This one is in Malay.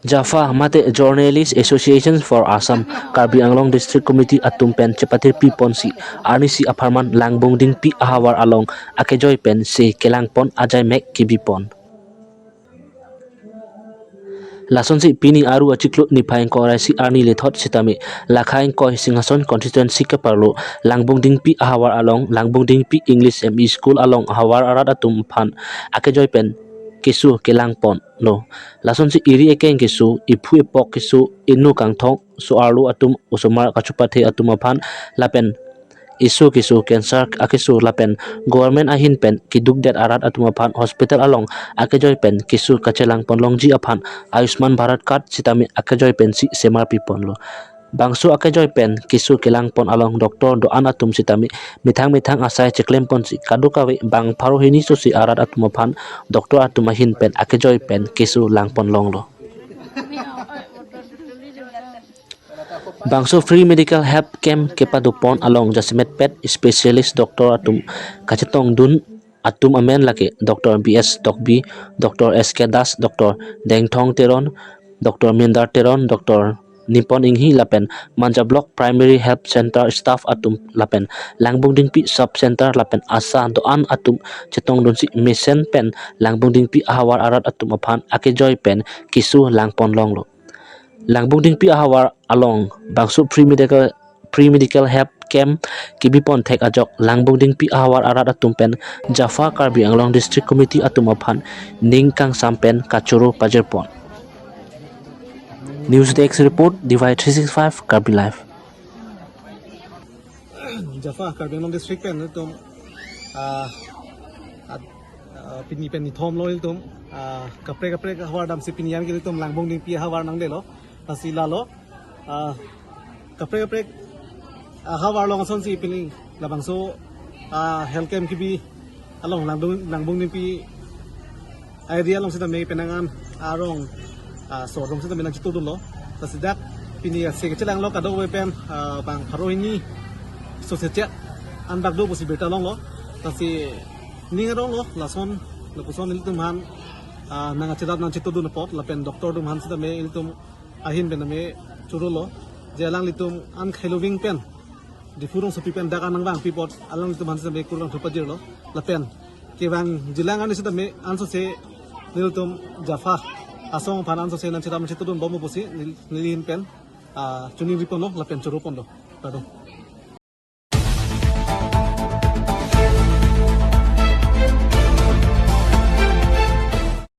JAFA Mate Journalists Association for Assam Karbi Anglong District Committee Atumpen Cepatir Pi Ponsi Arnisi Aparman Langbungdingpi Ahawar Along Akejoy Pen Se Kelangpon Ajay Mek Kibipon Lasonsi Pini Aru Achiklo Nipain Korasi Arni Lethot Sitami Lakhain Koi Singason Constituency Kaparlo Langbungdingpi Ahawar Along Langbungdingpi English ME School Along Ahawar Arat Atum Pan Akejoy Pen Kisu Kelangpon no Lasonsi Iri Ekeng Kisu Ipu Epok Kisu Inu Kangthong Su Arlu Atum Usumar Kachupate Atumapan Lapen isu kisu cancer akisu lapen government ahin pen kiduk det arat atumapan hospital along akejoy pen kisu kacelang ponlongji aphan ayushman bharat card sitami akejoy pen si semar pipon lo bangsu akejoy pen kisu kelang pon along doktor do an atum sitami mithang asai ceklem pon si kadukawi bang pharo hini so si arat atumapan doktor atumahin pen akejoy pen kisu lang pon long lo Bangso free medical help camp kepado pon along Jasimet pet specialist doctor atum kacetong dun atum amen lake Dr. BS Tokbi Dr. SK Das Dr. Dengthong Teron Dr. Mindar Teron Dr. Nippon Inghi lapen Manja Block Primary Health Center staff atum lapen Langbungdingpi Sub Center lapen asa doan atum cetong dun si mission pen Langbungdingpi ahawar arat atum aphan akejoy pen kisu langpon long lo Langbungdingpi ahawar along bangsu pre-medical help camp kibipon thek ajok Langbungdingpi ahawar arat atumpen JAFA Karbi Anglong District Committee atumaphan ningkang sampen kachuru pajerpon News Desk Report Divide 365 Karbi Live JAFA Karbi Anglong District pen tum pini pen ni thom loil tum kapre hawar dam si pinian ke tum Langbungdingpi hawar nang de lo asila lo kapre hawar long son si pini labang so health camp kibi along Langbungdingpi idea long sita me penangan arong so dong sita menang chitu lo tasidak pini se kelang lo kado we pen bang pharo ini so secha andak do posi beta long lo tasi ningarong lo lason lapuson ilitum han nang achidat nang chitu do pot lapen doktor dum han sita me ilitum ahin ben me churulo jelang litum an khailoving pen di furung sopi pen dakan nang bang pipot alang litum han sita me kurang thupajir lo lapen ke bang jilang an sita me anso se litum JAFA asong phan anso se nang chitam chitu dum bomo posi nilin pen chuni ripon lo lapen churupon lo tado